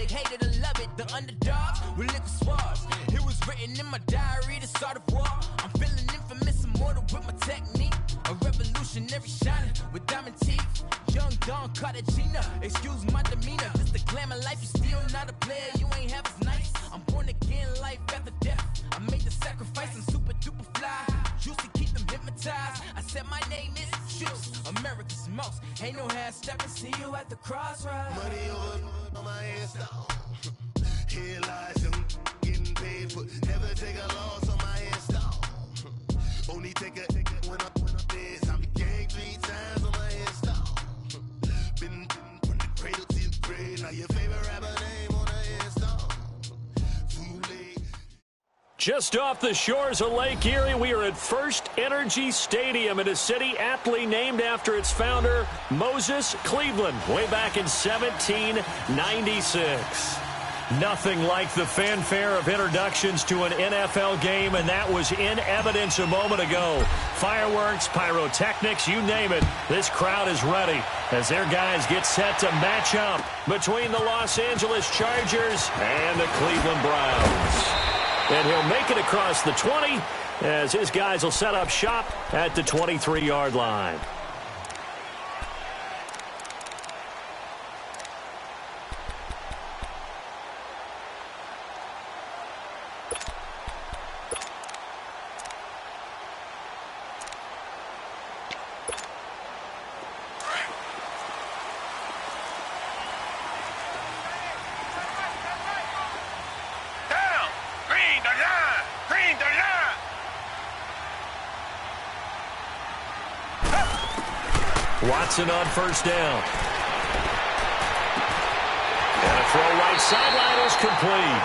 it, hate it, or love it. The underdogs will live swords. It was written in my diary, the start of war. I'm feeling infamous, immortal with my technique. A revolutionary shining with diamond teeth. Young Don Cartagena, excuse my demeanor. Just the glamour life, you still not a player, you ain't half as nice. I'm born again, life after death. I made the sacrifice, I'm super duper fly. Used to keep them hypnotized. I said my name is Juice, America's most. Ain't no half stepping, see you at the crossroads. Money over on my install. Here lies him getting paid for. Never take a loss on my install. Only take a when I'm dead. I'm gang 3 times on my install. Been from the cradle to the grave. Now your favorite rapper name on the install. Too late. Just off the shores of Lake Erie, we are at First Energy Stadium in a city aptly named after its founder, Moses Cleveland, way back in 1796. Nothing like the fanfare of introductions to an NFL game, and that was in evidence a moment ago. Fireworks, pyrotechnics, you name it. This crowd is ready as their guys get set to match up between the Los Angeles Chargers and the Cleveland Browns. And he'll make it across the 20 as his guys will set up shop at the 23-yard line. Watson on first down. And a throw right sideline is complete.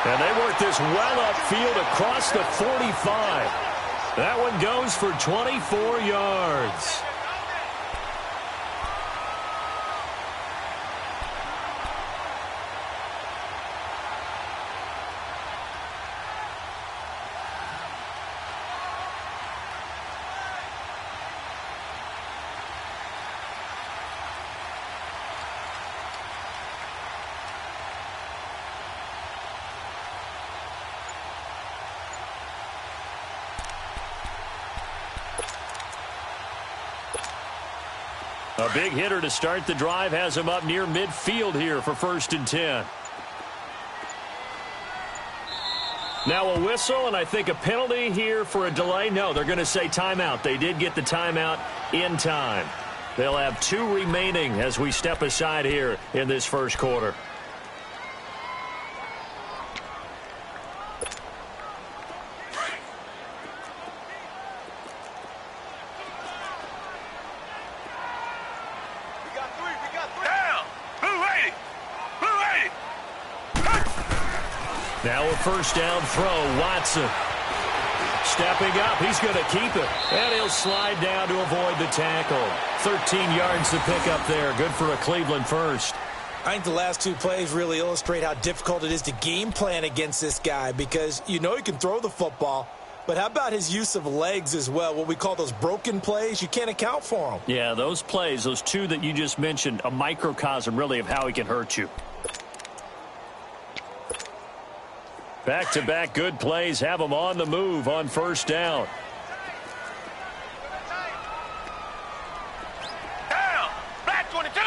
And they work this well upfield across the 45. That one goes for 24 yards. A big hitter to start the drive has him up near midfield here for 1st and 10. Now a whistle, and I think a penalty here for a delay. No, they're going to say timeout. They did get the timeout in time. They'll have 2 remaining as we step aside here in this first quarter. Now a first down throw, Watson. Stepping up, he's going to keep it. And he'll slide down to avoid the tackle. 13 yards to pick up there. Good for a Cleveland first. I think the last 2 plays really illustrate how difficult it is to game plan against this guy because you know he can throw the football, but how about his use of legs as well? What we call those broken plays, you can't account for them. Yeah, those plays, those 2 that you just mentioned, a microcosm really of how he can hurt you. Back-to-back good plays have him on the move on first down. Down! Black 22!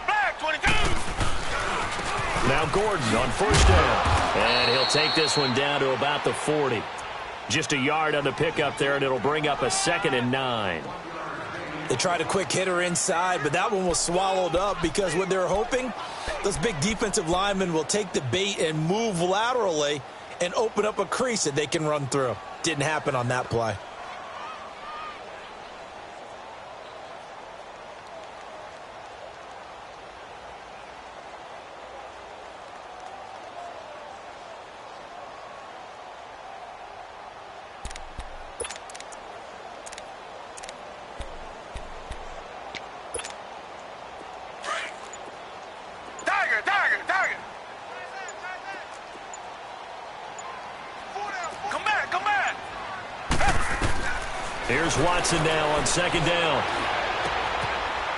Black 22! Now Gordon on first down. And he'll take this one down to about the 40. Just a yard on the pickup there, and it'll bring up a 2nd and 9. They tried a quick hitter inside, but that one was swallowed up because what they're hoping, those big defensive linemen will take the bait and move laterally and open up a crease that they can run through. Didn't happen on that play. Here's Watson now on 2nd down.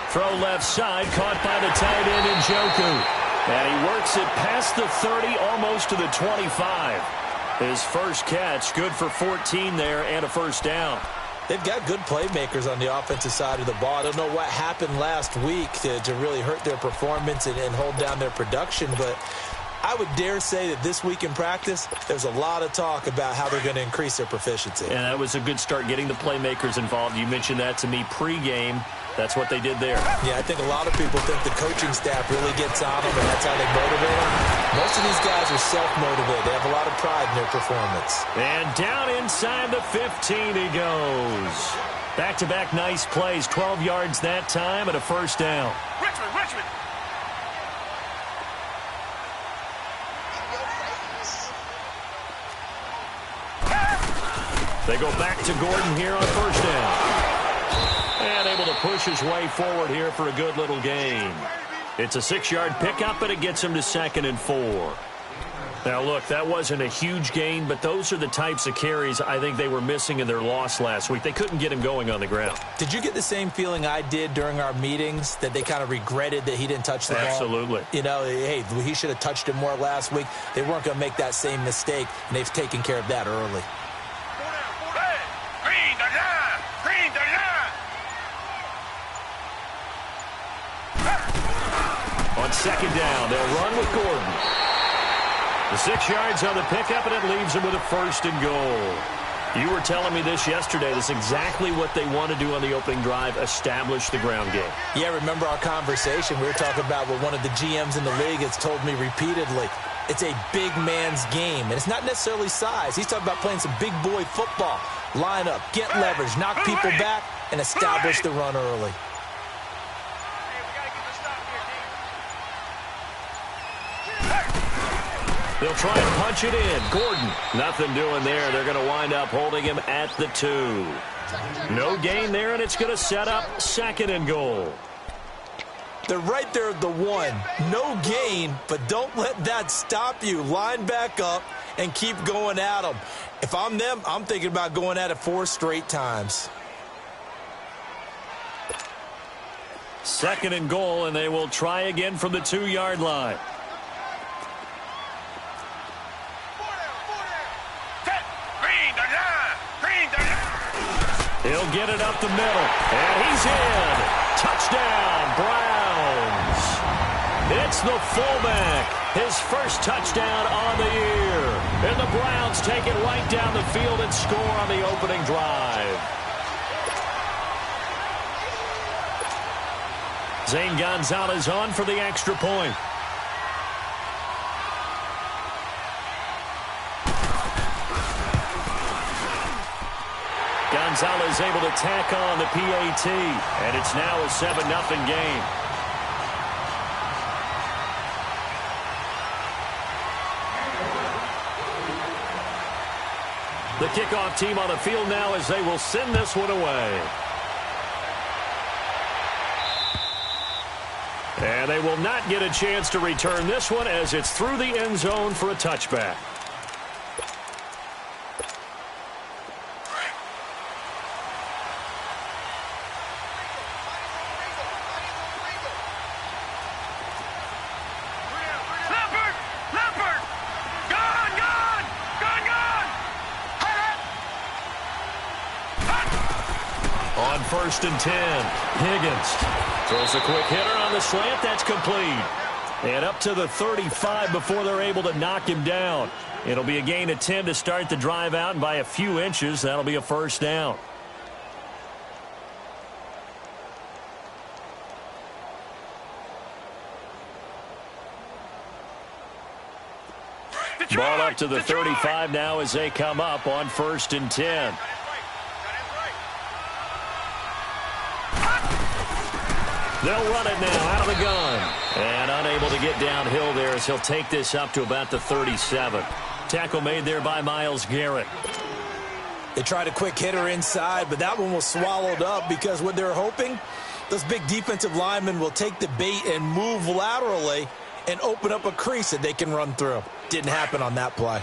Throw left side, caught by the tight end Njoku. And he works it past the 30, almost to the 25. His first catch, good for 14 there and a first down. They've got good playmakers on the offensive side of the ball. I don't know what happened last week to really hurt their performance and hold down their production, but I would dare say that this week in practice, there's a lot of talk about how they're going to increase their proficiency. And that was a good start, getting the playmakers involved. You mentioned that to me pregame. That's what they did there. Yeah, I think a lot of people think the coaching staff really gets on them, and that's how they motivate them. Most of these guys are self-motivated. They have a lot of pride in their performance. And down inside the 15 he goes. Back-to-back nice plays, 12 yards that time and a first down. Richmond. They go back to Gordon here on first down. And able to push his way forward here for a good little gain. It's a 6-yard pickup, and it gets him to 2nd and 4. Now, look, that wasn't a huge gain, but those are the types of carries I think they were missing in their loss last week. They couldn't get him going on the ground. Did you get the same feeling I did during our meetings, that they kind of regretted that he didn't touch the ball? Absolutely. You know, hey, he should have touched it more last week. They weren't going to make that same mistake, and they've taken care of that early. On second down, they'll run with Gordon. The 6 yards on the pickup, and it leaves him with a 1st and goal. You were telling me this yesterday. That's exactly what they want to do on the opening drive, establish the ground game. Yeah, remember our conversation. We were talking about what one of the GMs in the league has told me repeatedly. It's a big man's game, and it's not necessarily size. He's talking about playing some big boy football. Line up, get leverage, knock people back, and establish the run early. They'll try and punch it in. Gordon, nothing doing there. They're going to wind up holding him at the 2. No gain there, and it's going to set up 2nd and goal. They're right there at the 1. No gain, but don't let that stop you. Line back up and keep going at them. If I'm them, I'm thinking about going at it 4 straight times. 2nd and goal, and they will try again from the 2-yard line. He'll get it up the middle, and he's in. Touchdown, Browns. It's the fullback, his first touchdown on the year. And the Browns take it right down the field and score on the opening drive. Zane Gonzalez on for the extra point. Gonzalez able to tack on the PAT, and it's now a 7-0 game. The kickoff team on the field now as they will send this one away. And they will not get a chance to return this one as it's through the end zone for a touchback. On 1st and 10, Higgins throws a quick hitter on the slant. That's complete. And up to the 35 before they're able to knock him down. It'll be a gain of 10 to start the drive out, and by a few inches, that'll be a first down. Ball up to the 35 now as they come up on 1st and 10. They'll run it now out of the gun. And unable to get downhill there as he'll take this up to about the 37. Tackle made there by Myles Garrett. They tried a quick hitter inside, but that one was swallowed up because what they're hoping, those big defensive linemen will take the bait and move laterally and open up a crease that they can run through. Didn't happen on that play.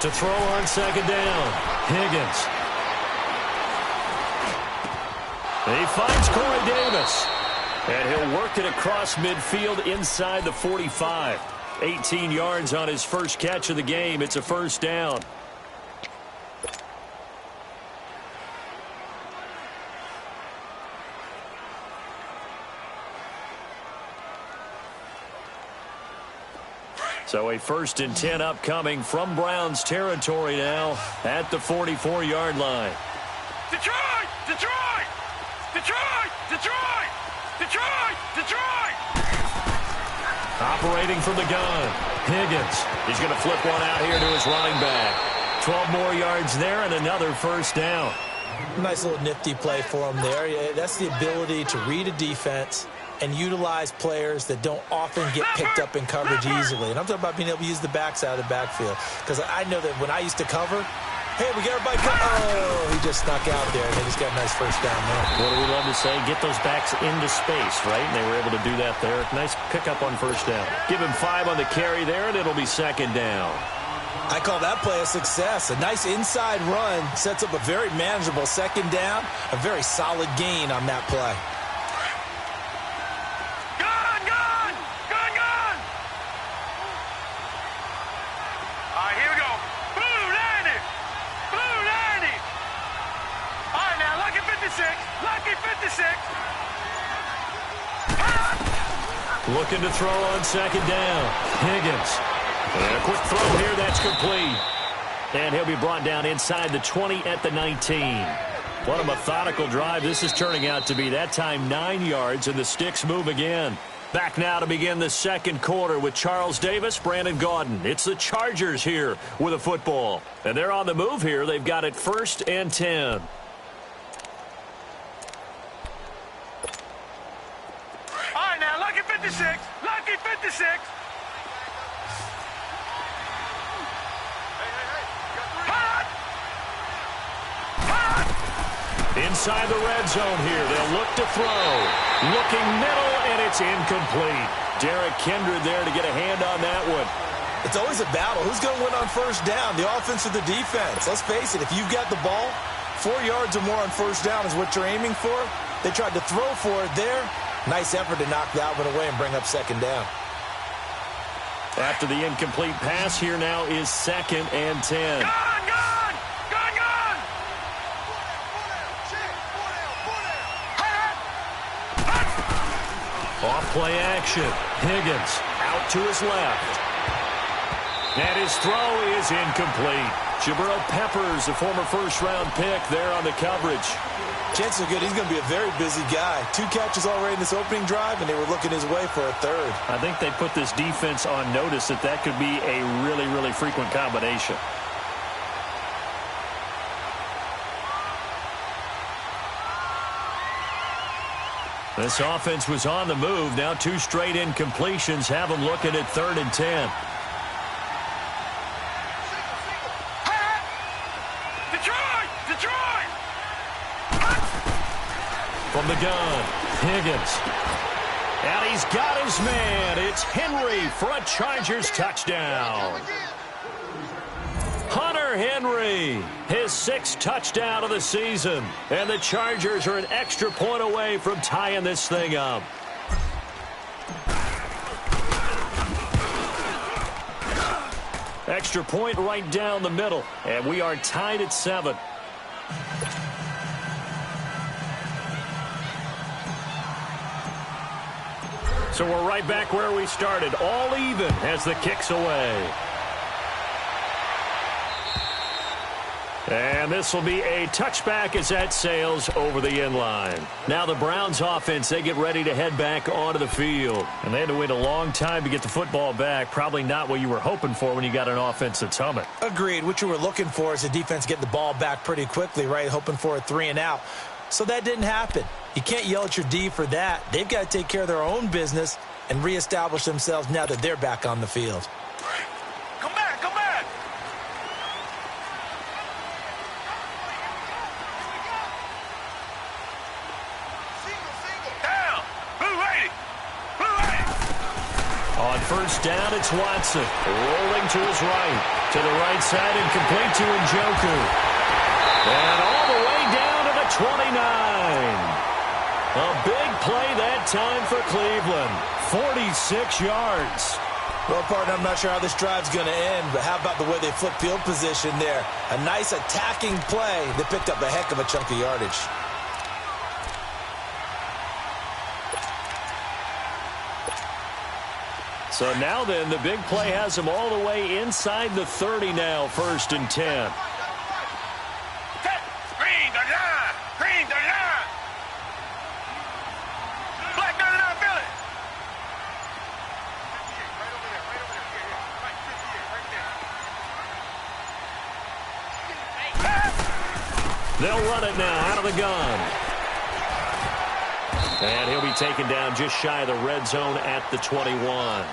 To throw on second down, Higgins. He finds Corey Davis. And he'll work it across midfield inside the 45. 18 yards on his first catch of the game. It's a first down. So a 1st and 10 upcoming from Browns territory now at the 44-yard line. Detroit! Detroit! Detroit! Detroit! Detroit! Detroit! Operating from the gun, Higgins. He's going to flip one out here to his running back. 12 more yards there and another first down. Nice little nifty play for him there. Yeah, that's the ability to read a defense and utilize players that don't often get picked up in coverage easily. And I'm talking about being able to use the backs out of the backfield. Because I know that when I used to cover, hey, we got everybody covered. Oh, he just snuck out there, and they just got a nice first down there. What do we love to say? Get those backs into space, right? And they were able to do that there. Nice pickup on first down. Give him 5 on the carry there, and it'll be second down. I call that play a success. A nice inside run sets up a very manageable second down. A very solid gain on that play. Looking to throw on second down. Higgins. And a quick throw here. That's complete. And he'll be brought down inside the 20 at the 19. What a methodical drive this is turning out to be. That time 9 yards, and the sticks move again. Back now to begin the second quarter with Charles Davis, Brandon Gaudin. It's the Chargers here with a football. And they're on the move here. They've got it 1st and 10. Lucky 56. Inside the red zone here. They'll look to throw. Looking middle, and it's incomplete. Derek Kindred there to get a hand on that one. It's always a battle. Who's going to win on first down, the offense or the defense? Let's face it, if you've got the ball, 4 yards or more on first down is what you're aiming for. They tried to throw for it there. Nice effort to knock that one away and bring up second down. After the incomplete pass, here now is 2nd and 10. Off play action. Higgins out to his left. And his throw is incomplete. Jabril Peppers, a former first-round pick there on the coverage. Chances are good he's going to be a very busy guy. 2 catches already in this opening drive, and they were looking his way for a third. I think they put this defense on notice that that could be a really, really frequent combination. This offense was on the move. Now 2 straight incompletions have them looking at 3rd and 10. From the gun, Higgins. And he's got his man. It's Henry for a Chargers touchdown. Hunter Henry, his 6th touchdown of the season. And the Chargers are an extra point away from tying this thing up. Extra point right down the middle. And we are tied at 7. So we're right back where we started, all even as the kick's away. And this will be a touchback as that sails over the end line. Now the Browns offense, they get ready to head back onto the field. And they had to wait a long time to get the football back. Probably not what you were hoping for when you got an offense that's humming. Agreed. What you were looking for is the defense get the ball back pretty quickly, right? Hoping for a 3 and out. So that didn't happen. You can't yell at your D for that. They've got to take care of their own business and reestablish themselves now that they're back on the field. Come back, come back. Down. Blue 80. Blue 80. On first down, it's Watson. Rolling to his right. To the right side and complete to Njoku. And all the way down to the 29. A big play that time for Cleveland. 46 yards. Well, partner, I'm not sure how this drive's going to end, but how about the way they flip field position there? A nice attacking play. They picked up a heck of a chunk of yardage. So now then, the big play has them all the way inside the 30 now, 1st and 10. Green, the line! Green, the line! Black 99, Billy! They'll run it now out of the gun. And he'll be taken down just shy of the red zone at the 21.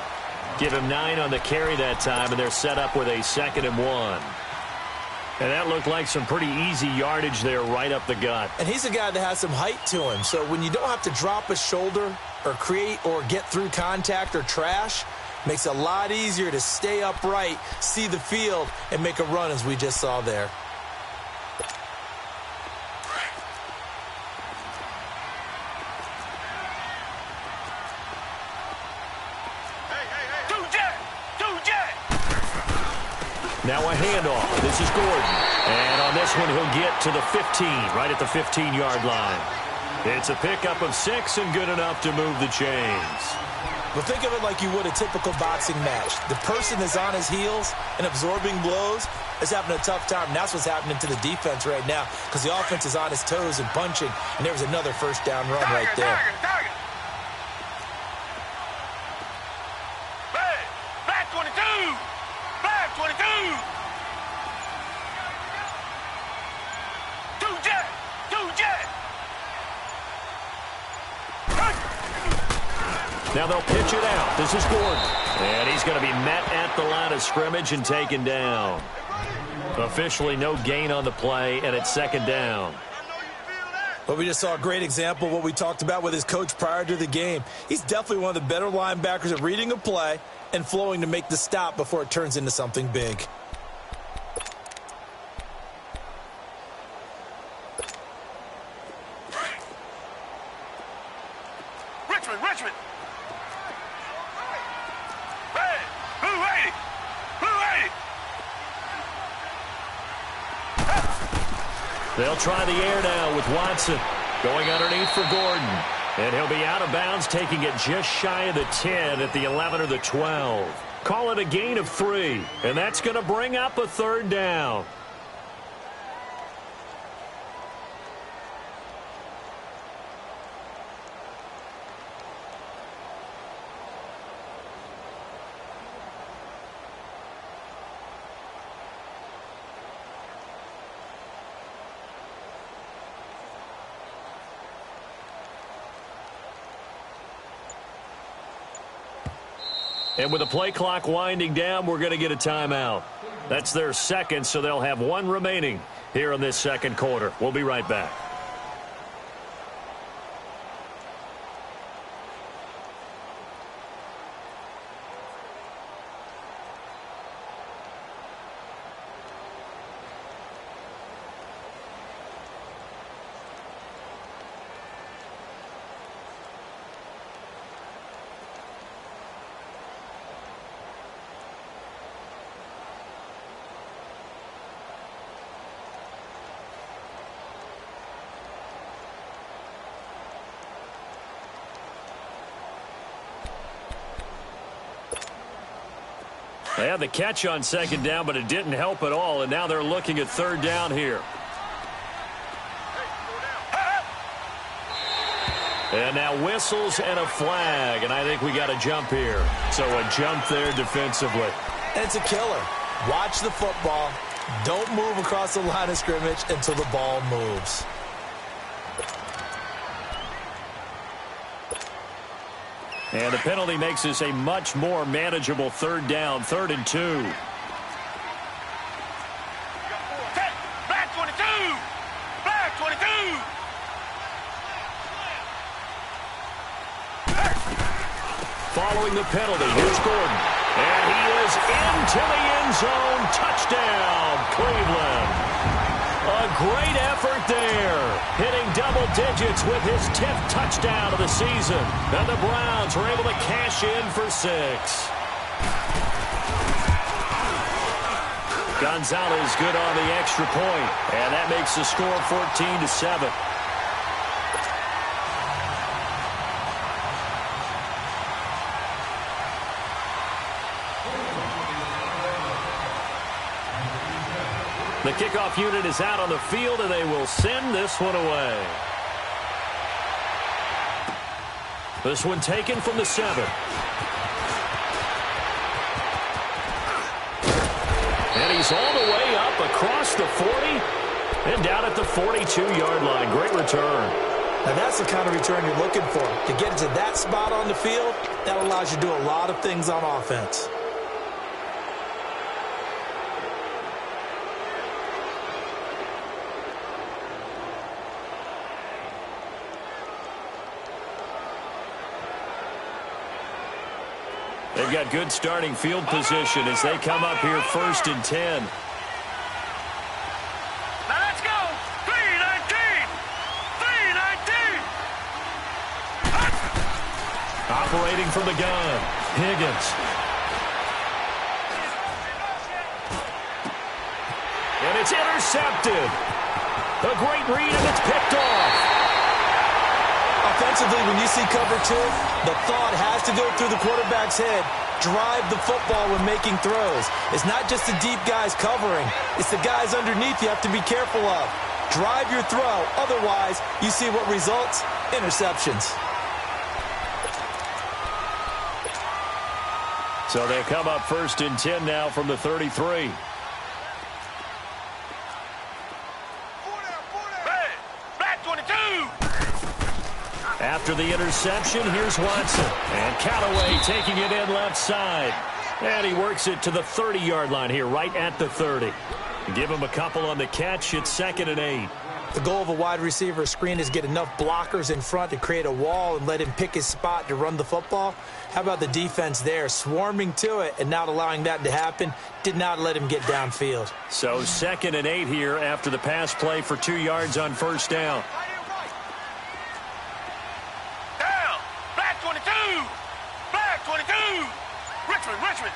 Give him 9 on the carry that time, and they're set up with a 2nd and 1. And that looked like some pretty easy yardage there right up the gut. And he's a guy that has some height to him. So when you don't have to drop a shoulder or create or get through contact or trash, makes it a lot easier to stay upright, see the field, and make a run as we just saw there. Now a handoff. This is Gordon. And on this one, he'll get to the 15, right at the 15-yard line. It's a pickup of 6 and good enough to move the chains. Well, think of it like you would a typical boxing match. The person is on his heels and absorbing blows is having a tough time. And that's what's happening to the defense right now because the offense is on his toes and punching, and there was another first down run right there. Target. Black 22! Black 22! Two jet! Now they'll pitch it out. This is Gordon. And he's going to be met at the line of scrimmage and taken down. Officially no gain on the play, and it's 2nd down. But we just saw a great example of what we talked about with his coach prior to the game. He's definitely one of the better linebackers at reading a play and flowing to make the stop before it turns into something big. Richmond! Hey! Who 80? They'll try the air now with Watson. Going underneath for Gordon. And he'll be out of bounds, taking it just shy of the 10 at the 11 or the 12. Call it a gain of 3. And that's going to bring up a 3rd down. And with the play clock winding down, we're going to get a timeout. That's their 2nd, so they'll have 1 remaining here in this 2nd quarter. We'll be right back. They had the catch on 2nd down, but it didn't help at all, and now they're looking at 3rd down here. And now whistles and a flag, and I think we got a jump here. So a jump there defensively. And it's a killer. Watch the football. Don't move across the line of scrimmage until the ball moves. And the penalty makes this a much more manageable 3rd down, 3rd and 2. Black 22! Black 22! Following the penalty, here's Gordon. And he is into the end zone. Touchdown, Cleveland. A great effort there. Hitting double digits with his 10th touchdown of the season. And the Browns were able to cash in for 6. Gonzalez good on the extra point. And that makes the score 14-7. The kickoff unit is out on the field, and they will send this one away. This one taken from the 7. And he's all the way up across the 40 and down at the 42-yard line. Great return. Now that's the kind of return you're looking for. To get into that spot on the field, that allows you to do a lot of things on offense. They've got good starting field position as they come up here 1st and 10. Now let's go. 3-19. 3-19. Operating from the gun, Higgins. And it's intercepted. A great read, and it's picked off. Offensively, when you see cover 2, the thought has to go through the quarterback's head. Drive the football when making throws. It's not just the deep guys covering. It's the guys underneath you have to be careful of. Drive your throw. Otherwise, you see what results? Interceptions. So they come up 1st and 10 now from the 33. Hey, black 22. After the interception, here's Watson. And Callaway taking it in left side. And he works it to the 30-yard line here, right at the 30. Give him a couple on the catch. It's 2nd and 8. The goal of a wide receiver screen is get enough blockers in front to create a wall and let him pick his spot to run the football. How about the defense there, swarming to it and not allowing that to happen? Did not let him get downfield. So 2nd and 8 here after the pass play for 2 yards on 1st down. Down. Black 22. Black 22. Richmond.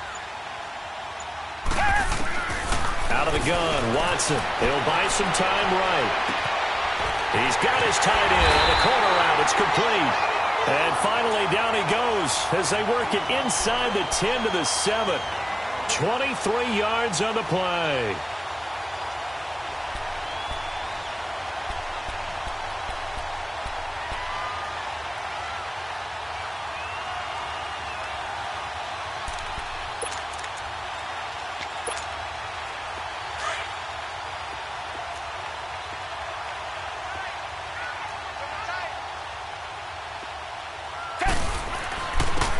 Out of the gun, Watson. He'll buy some time right. He's got his tight end on the corner route. It's complete. And finally, down he goes as they work it inside the 10 to the 7. 23 yards on the play.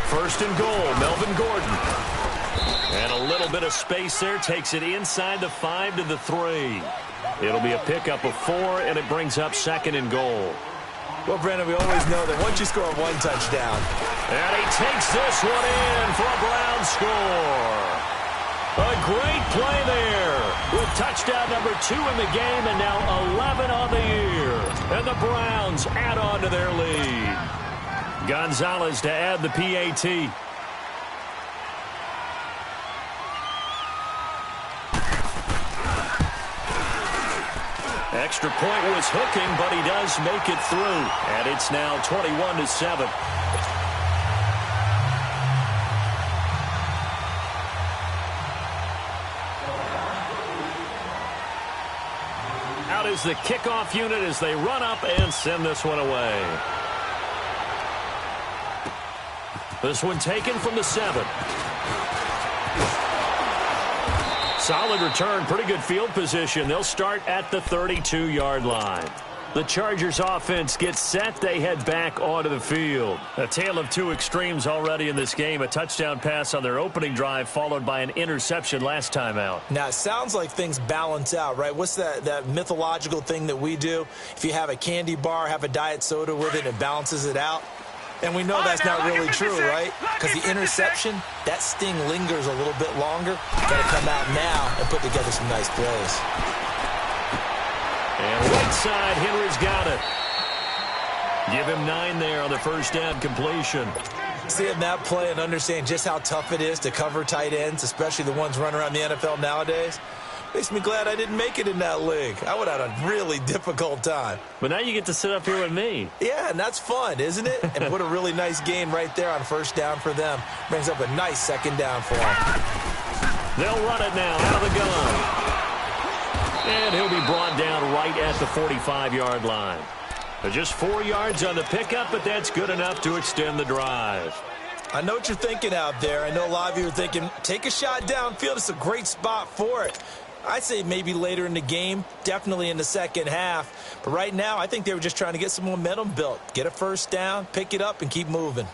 First and goal, Melvin Gordon. And a little bit of space there, takes it inside the 5 to the 3. It'll be a pickup of 4, and it brings up 2nd and goal. Well, Brandon, we always know that once you score 1 touchdown. And he takes this one in for a Brown score. A great play there with touchdown number 2 in the game and now 11 on the year. And the Browns add on to their lead. Gonzalez to add the PAT. Extra point was hooking, but he does make it through. And it's now 21-7. Out is the kickoff unit as they run up and send this one away. This one taken from the 7. Solid return, pretty good field position. They'll start at the 32-yard line. The Chargers offense gets set. They head back onto the field. A tale of 2 extremes already in this game. A touchdown pass on their opening drive followed by an interception last time out. Now, it sounds like things balance out, right? What's that mythological thing that we do? If you have a candy bar, have a diet soda with it, it balances it out. And we know that's not really true, right? Because the interception, that sting lingers a little bit longer. Got to come out now and put together some nice plays. And right side, Henry's got it. Give him 9 there on the first down completion. Seeing that play and understanding just how tough it is to cover tight ends, especially the ones running around the NFL nowadays, makes me glad I didn't make it in that league. I would have had a really difficult time. But now you get to sit up here with me. Yeah, and that's fun, isn't it? And put a really nice gain right there on first down for them. Brings up a nice second down for them. They'll run it now out of the gun. And he'll be brought down right at the 45-yard line. Just 4 yards on the pickup, but that's good enough to extend the drive. I know what you're thinking out there. I know a lot of you are thinking, take a shot downfield. It's a great spot for it. I'd say maybe later in the game, definitely in the second half. But right now, I think they were just trying to get some momentum built. Get a first down, pick it up, and keep moving.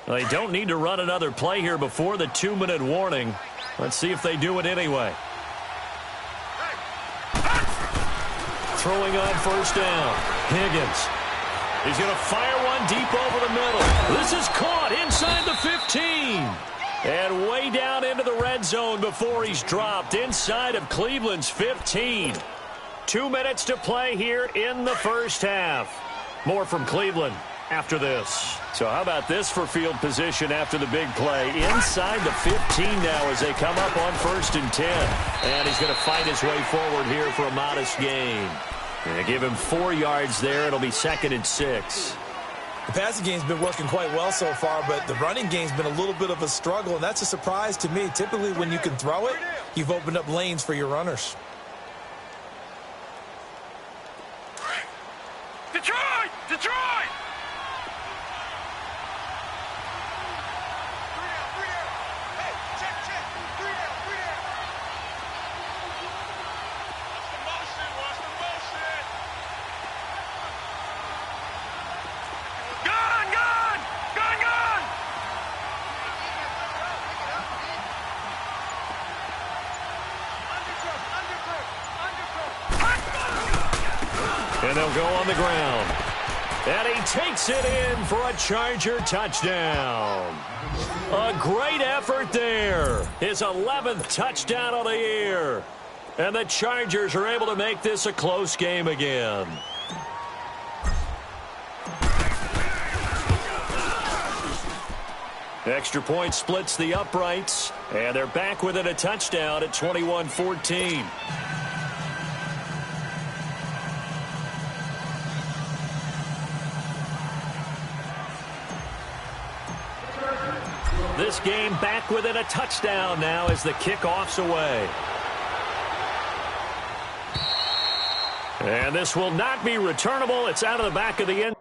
Well, they don't need to run another play here before the 2-minute warning. Let's see if they do it anyway. Throwing on first down. Higgins. He's going to fire one deep over the middle. This is caught inside the 15. And way down into the red zone before he's dropped inside of Cleveland's 15. 2 minutes to play here in the first half. More from Cleveland after this. So how about this for field position after the big play? Inside the 15 now as they come up on 1st and 10. And he's going to fight his way forward here for a modest gain. And give him 4 yards there. It'll be 2nd and 6. The passing game's been working quite well so far, but the running game's been a little bit of a struggle, and that's a surprise to me. Typically, when you can throw it, you've opened up lanes for your runners. Detroit! Detroit! And they'll go on the ground. And he takes it in for a Charger touchdown. A great effort there. His 11th touchdown of the year. And the Chargers are able to make this a close game again. Extra point splits the uprights. And they're back within a touchdown at 21-14. This game back within a touchdown now as the kickoff's away. And this will not be returnable. It's out of the back of the end.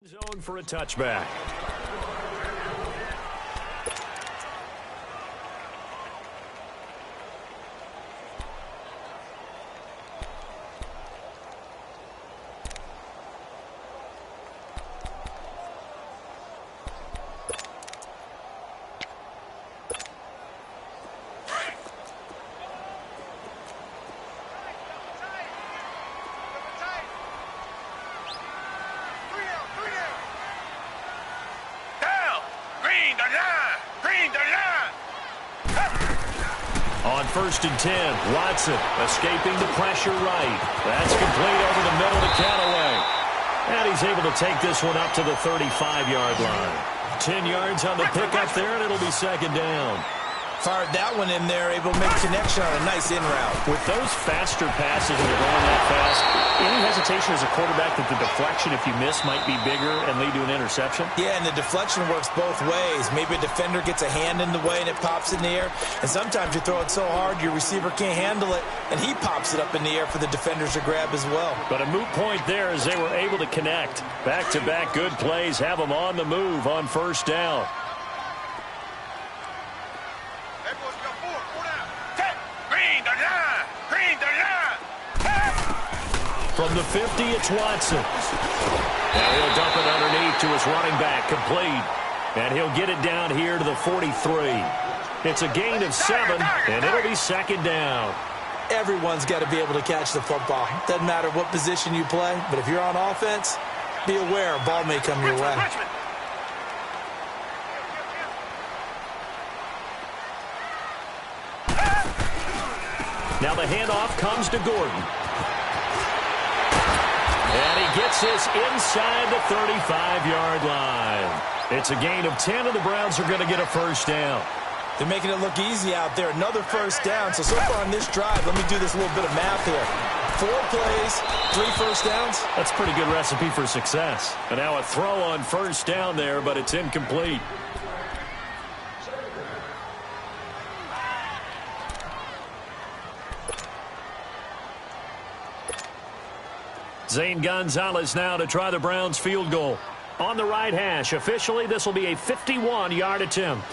Zone for a touchback. On 1st and 10, Watson escaping the pressure right. That's complete over the middle to Callaway. And he's able to take this one up to the 35-yard line. 10 yards on the pickup there, and it'll be 2nd down. Fired that one in there, able to make connection on a nice in route. With those faster passes when they're going that fast, any hesitation as a quarterback that the deflection, if you miss, might be bigger and lead to an interception? Yeah, and the deflection works both ways. Maybe a defender gets a hand in the way and it pops in the air. And sometimes you throw it so hard your receiver can't handle it, and he pops it up in the air for the defenders to grab as well. But a moot point there as they were able to connect. Back-to-back good plays have them on the move on first down. From the 50, it's Watson. Now he'll dump it underneath to his running back, complete. And he'll get it down here to the 43. It's a gain of 7, and it'll be second down. Everyone's got to be able to catch the football. Doesn't matter what position you play, but if you're on offense, be aware a ball may come your way. Now the handoff comes to Gordon. And he gets this inside the 35-yard line. It's a gain of 10, and the Browns are going to get a first down. They're making it look easy out there. Another first down. So far on this drive, let me do this little bit of math here. 4 plays, 3 first downs. That's a pretty good recipe for success. And now a throw on first down there, but it's incomplete. Zane Gonzalez now to try the Browns field goal. On the right hash, officially this will be a 51-yard attempt.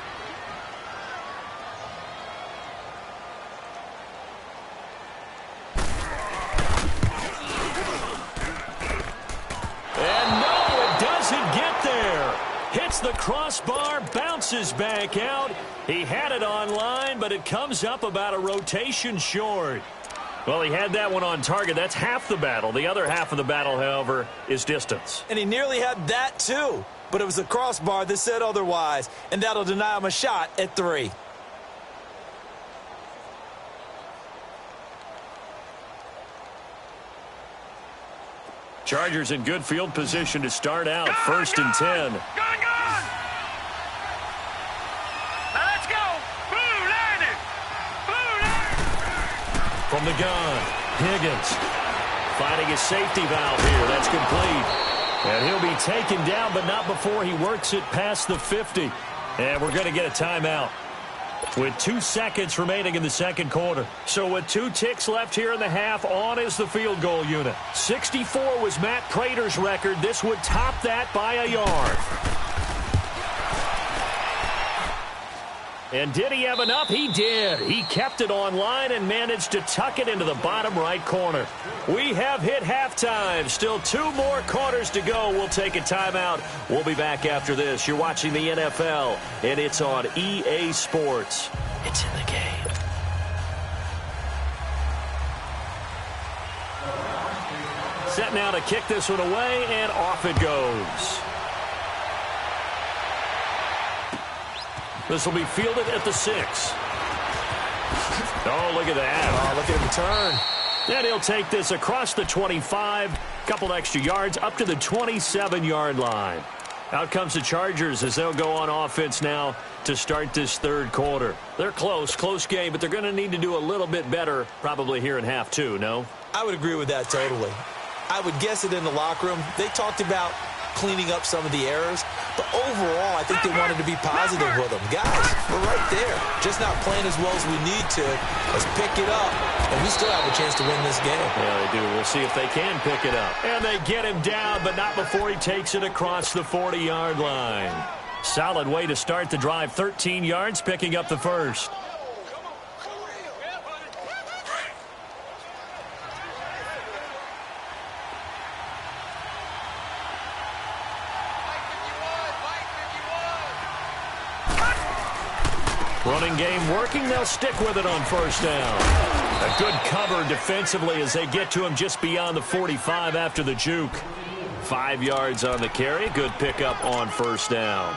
And no, it doesn't get there. Hits the crossbar, bounces back out. He had it on line, but it comes up about a rotation short. Well, he had that one on target. That's half the battle. The other half of the battle, however, is distance. And he nearly had that, too. But it was the crossbar that said otherwise. And that'll deny him a shot at 3. Chargers in good field position to start out. First and 10. Now let's go. Blue landed. From the gun, Higgins finding his safety valve here. That's complete. And he'll be taken down, but not before he works it past the 50. And we're going to get a timeout with 2 seconds remaining in the second quarter. So with 2 ticks left here in the half, on is the field goal unit. 64 was Matt Prater's record. This would top that by a yard. And did he have enough? He did. He kept it on line and managed to tuck it into the bottom right corner. We have hit halftime. Still 2 more quarters to go. We'll take a timeout. We'll be back after this. You're watching the NFL, and it's on EA Sports. It's in the game. Set now to kick this one away, and off it goes. This will be fielded at the 6. Oh, look at that. Oh, look at him turn. And he'll take this across the 25, couple extra yards, up to the 27-yard line. Out comes the Chargers as they'll go on offense now to start this third quarter. They're close game, but they're going to need to do a little bit better probably here in half 2, no? I would agree with that totally. I would guess it in the locker room. They talked about cleaning up some of the errors, but overall I think they wanted to be positive with them. Guys, we're right there, just not playing as well as we need to. Let's pick it up, and we still have a chance to win this game. Yeah, they do. We'll see if they can pick it up. And they get him down, but not before he takes it across the 40-yard line. Solid way to start the drive. 13 yards, picking up the first. Running game working. They'll stick with it on first down. A good cover defensively as they get to him just beyond the 45 after the juke. 5 yards on the carry. Good pickup on first down.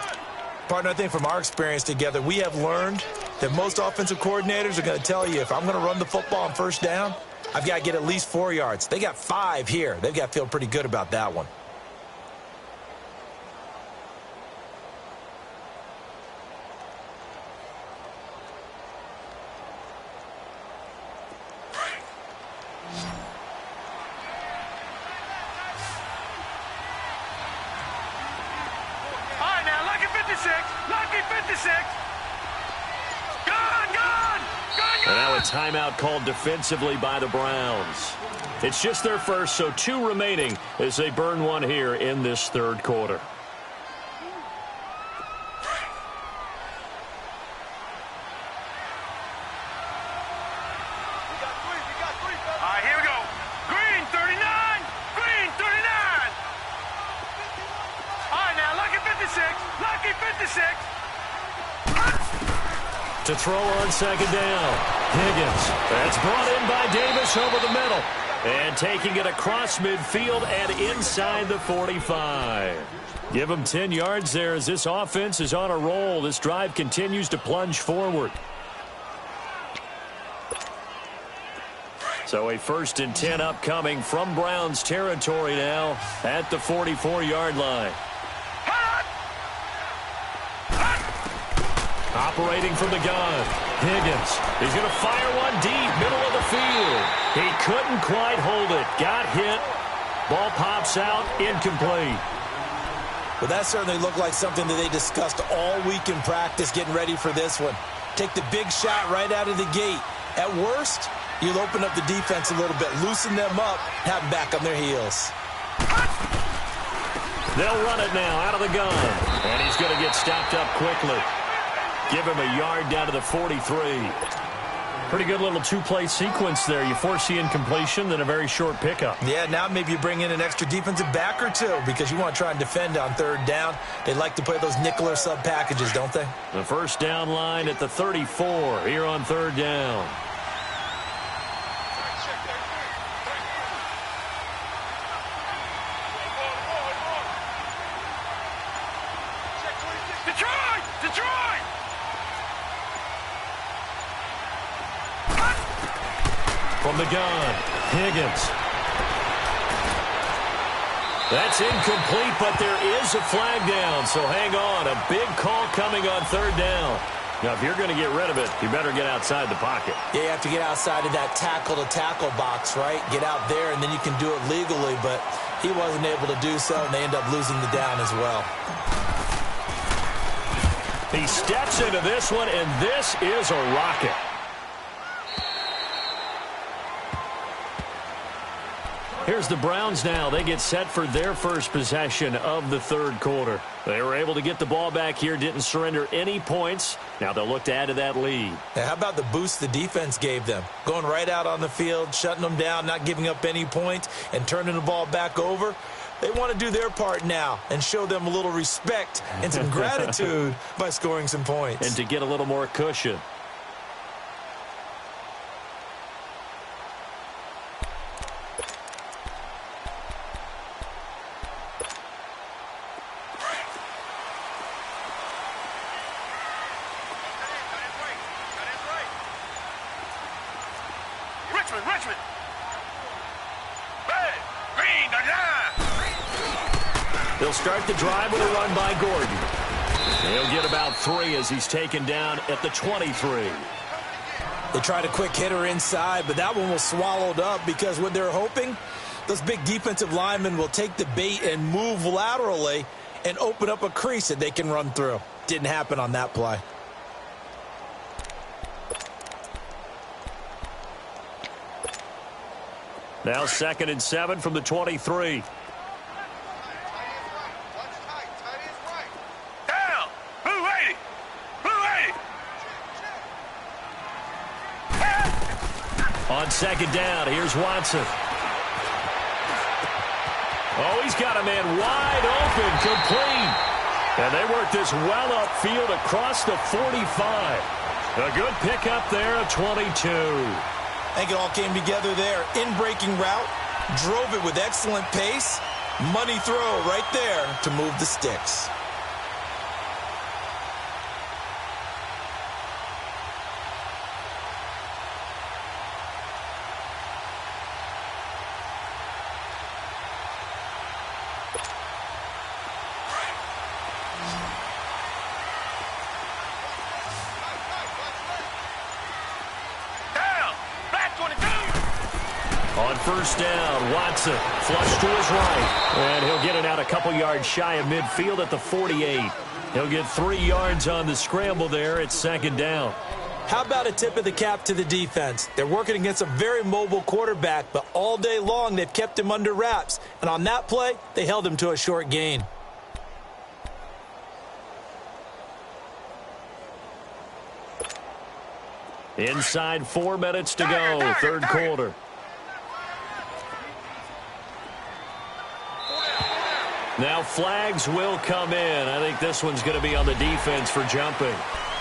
Partner, I think from our experience together, we have learned that most offensive coordinators are going to tell you, if I'm going to run the football on first down, I've got to get at least 4 yards. They got 5 here. They've got to feel pretty good about that one. timeout called defensively by the Browns. It's just their first, so 2 remaining as they burn one here in this third quarter. To throw on second down. Higgins. That's brought in by Davis over the middle. And taking it across midfield and inside the 45. Give him 10 yards there as this offense is on a roll. This drive continues to plunge forward. So a 1st and 10 upcoming from Browns territory now at the 44-yard line. Operating from the gun. Higgins. He's going to fire one deep, middle of the field. He couldn't quite hold it. Got hit. Ball pops out, incomplete. Well, that certainly looked like something that they discussed all week in practice getting ready for this one. Take the big shot right out of the gate. At worst, you'll open up the defense a little bit, loosen them up, have them back on their heels. They'll run it now out of the gun. And he's going to get stopped up quickly. Give him a yard down to the 43. Pretty good little 2-play sequence there. You force the incompletion, then a very short pickup. Yeah, now maybe you bring in an extra defensive back or 2 because you want to try and defend on 3rd down. They like to play those nickel or sub packages, don't they? The first down line at the 34 here on 3rd down. From the gun, Higgins. That's incomplete, but there is a flag down, so hang on. A big call coming on 3rd down. Now, if you're going to get rid of it, you better get outside the pocket. Yeah, you have to get outside of that tackle-to-tackle box, right? Get out there, and then you can do it legally, but he wasn't able to do so, and they end up losing the down as well. He steps into this one, and this is a rocket. Here's the Browns now. They get set for their first possession of the 3rd quarter. They were able to get the ball back here, didn't surrender any points. Now they'll look to add to that lead. Now, how about the boost the defense gave them? Going right out on the field, shutting them down, not giving up any points, and turning the ball back over. They want to do their part now and show them a little respect and some gratitude by scoring some points. And to get a little more cushion. Richmond. Hey, green, They'll start the drive with a run by Gordon. He'll get about 3 as he's taken down at the 23. They tried a quick hitter inside, but that one was swallowed up because what they're hoping, those big defensive linemen will take the bait and move laterally and open up a crease that they can run through. Didn't happen on that play. Now 2nd and 7 from the 23. Down. Who ready? On 2nd down, here's Watson. Oh, he's got a man wide open, complete. And they work this well upfield across the 45. A good pickup there at 22. I think it all came together there. In-breaking route, drove it with excellent pace. Money throw right there to move the sticks. On 1st down, Watson flush to his right. And he'll get it out a couple yards shy of midfield at the 48. He'll get 3 yards on the scramble there at 2nd down. How about a tip of the cap to the defense? They're working against a very mobile quarterback, but all day long they've kept him under wraps. And on that play, they held him to a short gain. Inside 4 minutes to go, third quarter. Now flags will come in. I think this one's going to be on the defense for jumping.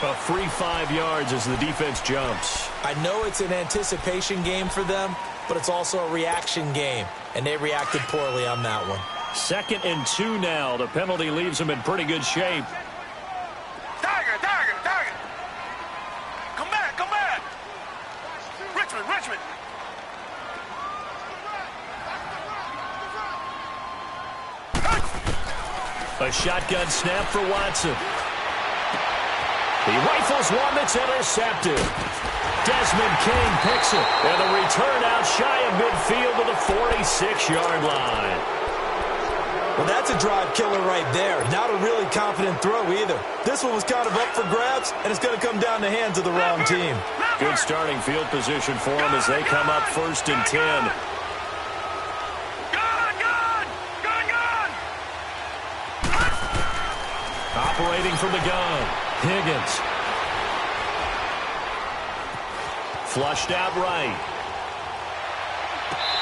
A free 5 yards as the defense jumps. I know it's an anticipation game for them, but it's also a reaction game, and they reacted poorly on that one. 2nd and 2 now. The penalty leaves them in pretty good shape. Tiger, Tiger, Tiger. Come back, come back. Richmond, Richmond. A shotgun snap for Watson. He rifles one that's intercepted. Desmond King picks it. And the return out shy of midfield to the 46-yard line. Well, that's a drive killer right there. Not a really confident throw either. This one was kind of up for grabs, and it's going to come down the hands of the wrong team. Good starting field position for them as they come up 1st and 10. Operating from the gun, Higgins. Flushed out right.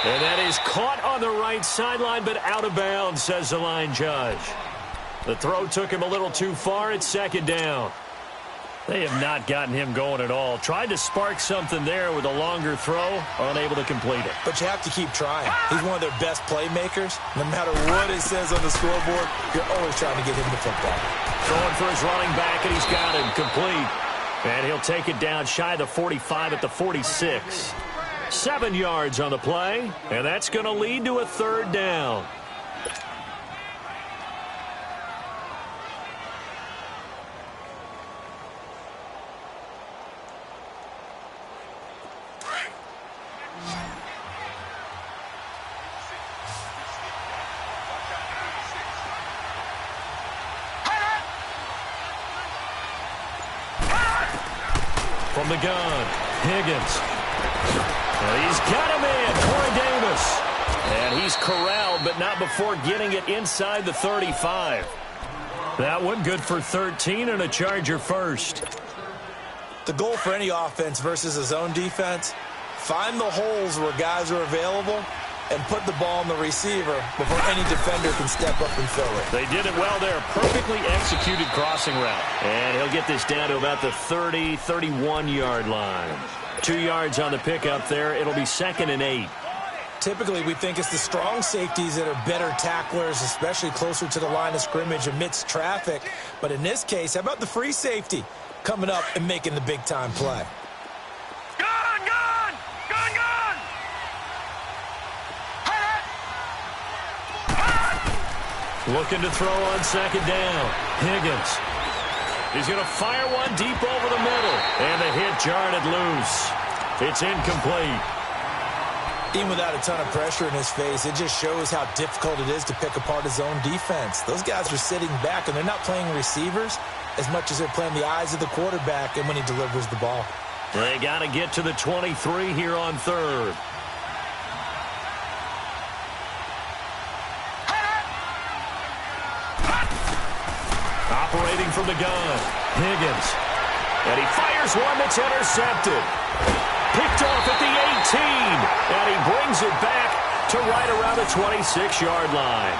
And that is caught on the right sideline, but out of bounds, says the line judge. The throw took him a little too far. It's 2nd down. They have not gotten him going at all. Tried to spark something there with a longer throw, unable to complete it. But you have to keep trying. He's one of their best playmakers. No matter what it says on the scoreboard, you're always trying to get him the football. Throwing for his running back, and he's got him complete. And he'll take it down shy of the 45 at the 46. 7 yards on the play, and that's going to lead to a 3rd down. From the gun, Higgins. And he's got him in, Corey Davis. And he's corralled, but not before getting it inside the 35. That one good for 13 and a Charger first. The goal for any offense versus a zone defense, find the holes where guys are available and put the ball on the receiver before any defender can step up and fill it. They did it well there. Perfectly executed crossing route. And he'll get this down to about the 30, 31-yard line. 2 yards on the pickup there. It'll be 2nd and 8. Typically, we think it's the strong safeties that are better tacklers, especially closer to the line of scrimmage amidst traffic. But in this case, how about the free safety coming up and making the big-time play? Gun, gun! Gun, gun! Looking to throw on 2nd down. Higgins. He's going to fire one deep over the middle. And the hit jarred it loose. It's incomplete. Even without a ton of pressure in his face, it just shows how difficult it is to pick apart his own defense. Those guys are sitting back, and they're not playing receivers as much as they're playing the eyes of the quarterback and when he delivers the ball. They got to get to the 23 here on 3rd. Operating from the gun, Higgins. And he fires one that's intercepted. Picked off at the 18. And he brings it back to right around the 26-yard line.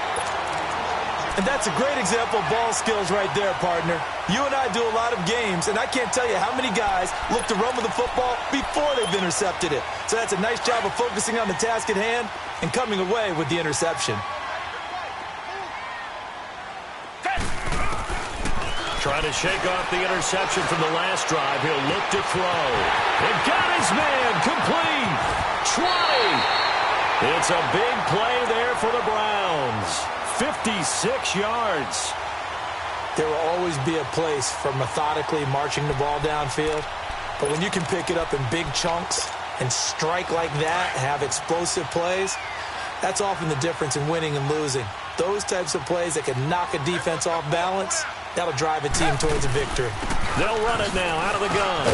And that's a great example of ball skills right there, partner. You and I do a lot of games, and I can't tell you how many guys look to run with the football before they've intercepted it. So that's a nice job of focusing on the task at hand and coming away with the interception. Trying to shake off the interception from the last drive. He'll look to throw. And got his man complete. 20. It's a big play there for the Browns. 56 yards. There will always be a place for methodically marching the ball downfield. But when you can pick it up in big chunks and strike like that, have explosive plays, that's often the difference in winning and losing. Those types of plays that can knock a defense off balance, that'll drive a team towards a victory. They'll run it now out of the gun.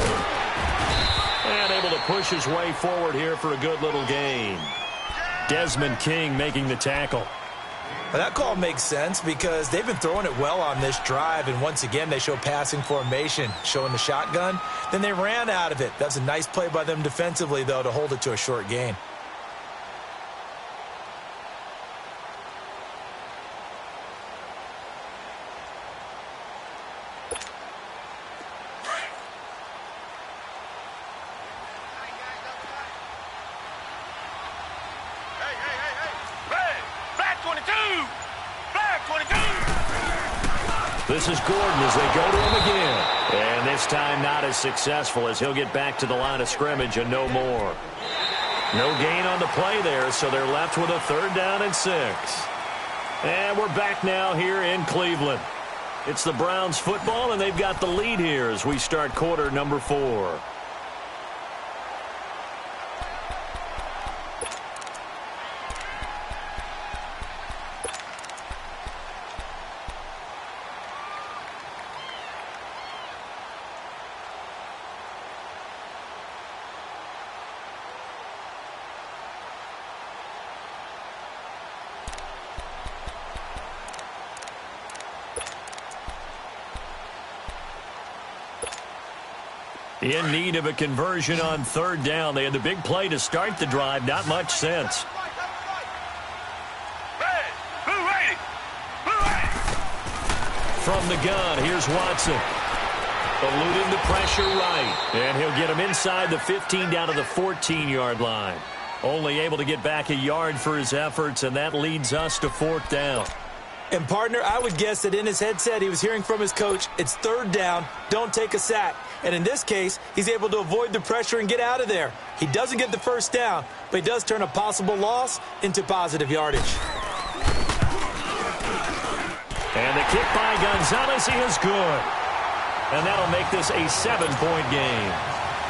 And able to push his way forward here for a good little gain. Desmond King making the tackle. Well, that call makes sense because they've been throwing it well on this drive, and once again they show passing formation, showing the shotgun. Then they ran out of it. That's a nice play by them defensively, though, to hold it to a short gain. This is Gordon as they go to him again. And this time not as successful as he'll get back to the line of scrimmage and no more. No gain on the play there, so they're left with a 3rd down and 6. And we're back now here in Cleveland. It's the Browns football, and they've got the lead here as we start quarter number 4. In need of a conversion on 3rd down. They had the big play to start the drive. Not much sense. From the gun, here's Watson. Eluding the pressure right. And he'll get him inside the 15 down to the 14-yard line. Only able to get back a yard for his efforts, and that leads us to 4th down. And, partner, I would guess that in his headset he was hearing from his coach, it's 3rd down, don't take a sack. And in this case, he's able to avoid the pressure and get out of there. He doesn't get the 1st down, but he does turn a possible loss into positive yardage. And the kick by Gonzalez is good. And that'll make this a 7-point game.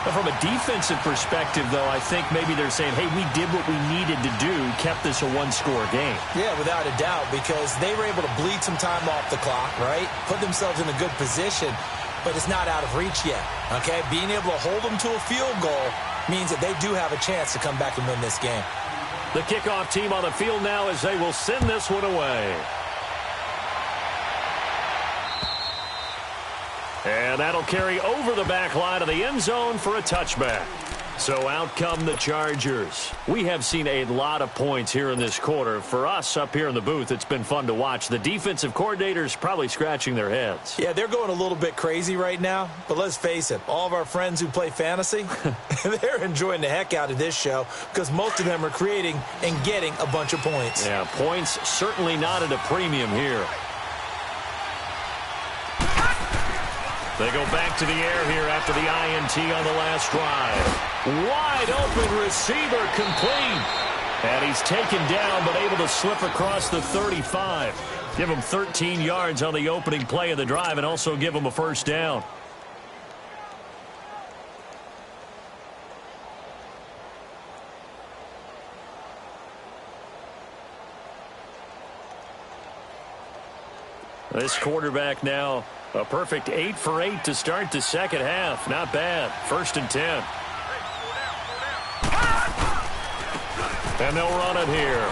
But from a defensive perspective, though, I think maybe they're saying, hey, we did what we needed to do, kept this a 1-score game. Yeah, without a doubt, because they were able to bleed some time off the clock, right? Put themselves in a good position, but it's not out of reach yet, okay? Being able to hold them to a field goal means that they do have a chance to come back and win this game. The kickoff team on the field now as they will send this one away. And that'll carry over the back line of the end zone for a touchback. So out come the Chargers. We have seen a lot of points here in this quarter. For us up here in the booth, it's been fun to watch. The defensive coordinators probably scratching their heads. Yeah, they're going a little bit crazy right now. But let's face it, all of our friends who play fantasy, they're enjoying the heck out of this show because most of them are creating and getting a bunch of points. Yeah, points certainly not at a premium here. They go back to the air here after the INT on the last drive. Wide open receiver complete. And he's taken down but able to slip across the 35. Give him 13 yards on the opening play of the drive and also give him a 1st down. This quarterback now a perfect 8 for 8 to start the second half. Not bad. 1st and 10. And they'll run it here.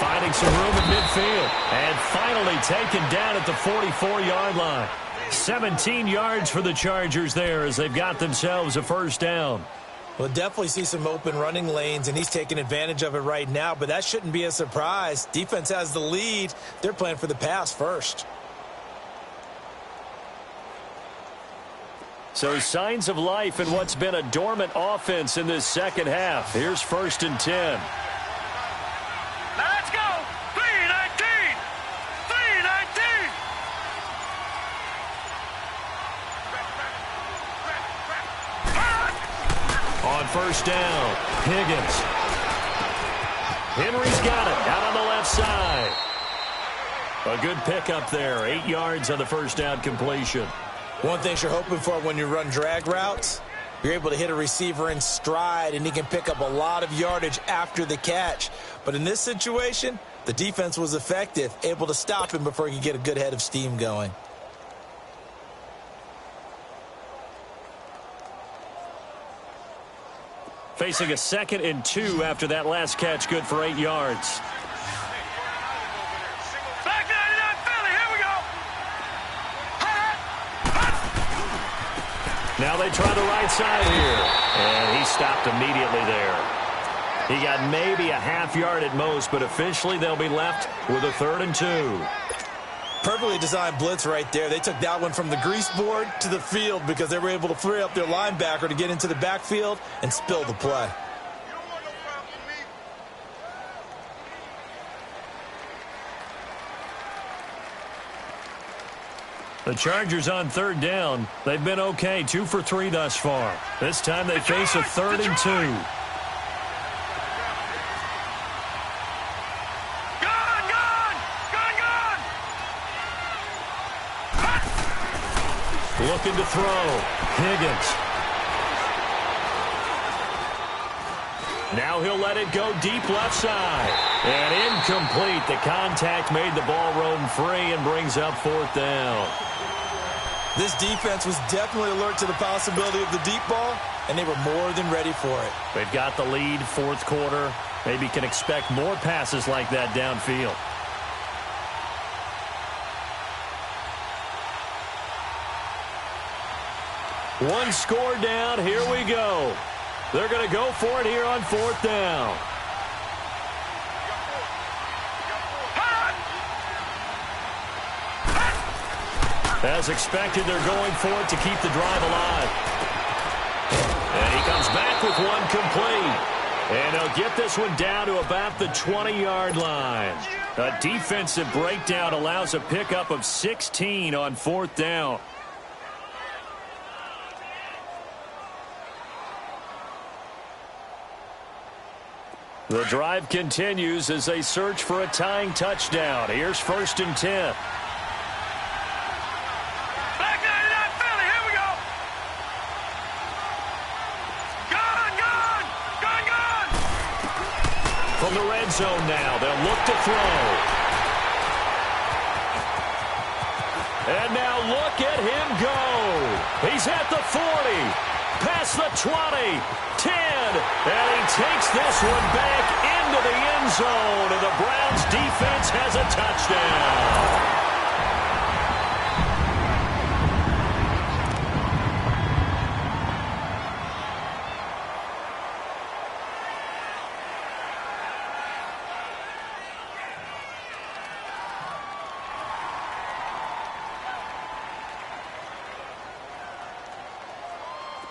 Finding some room at midfield. And finally taken down at the 44-yard line. 17 yards for the Chargers there as they've got themselves a 1st down. We'll definitely see some open running lanes, and he's taking advantage of it right now, but that shouldn't be a surprise. Defense has the lead. They're playing for the pass first. So signs of life in what's been a dormant offense in this second half. Here's 1st and 10. Now let's go. 3-19. 3-19. On 1st down, Higgins. Henry's got it out on the left side. A good pickup there. 8 yards on the 1st down completion. One thing you're hoping for when you run drag routes, you're able to hit a receiver in stride, and he can pick up a lot of yardage after the catch. But in this situation, the defense was effective, able to stop him before he could get a good head of steam going. Facing a 2nd and 2 after that last catch, good for 8 yards. Back 99 Philly, here we go. Now they try the right side here. And he stopped immediately there. He got maybe a half yard at most, but officially they'll be left with a 3rd and 2. Perfectly designed blitz right there. They took that one from the grease board to the field because they were able to free up their linebacker to get into the backfield and spill the play. The Chargers on 3rd down. They've been okay, 2 for 3 thus far. This time they face a 3rd and 2. Looking to throw. Higgins. Now he'll let it go deep left side. And incomplete. The contact made the ball roam free and brings up 4th down. This defense was definitely alert to the possibility of the deep ball, and they were more than ready for it. They've got the lead, 4th quarter. Maybe can expect more passes like that downfield. One score down. Here we go. They're going to go for it here on 4th down. As expected, they're going for it to keep the drive alive. And he comes back with one complete. And he'll get this one down to about the 20-yard line. A defensive breakdown allows a pickup of 16 on 4th down. The drive continues as they search for a tying touchdown. Here's 1st and 10. Back 99 Philly, here we go. Gone. From the red zone now, they'll look to throw. And now look at him go. He's at the 40. Past the 20, 10, and he takes this one back into the end zone, and the Browns defense has a touchdown.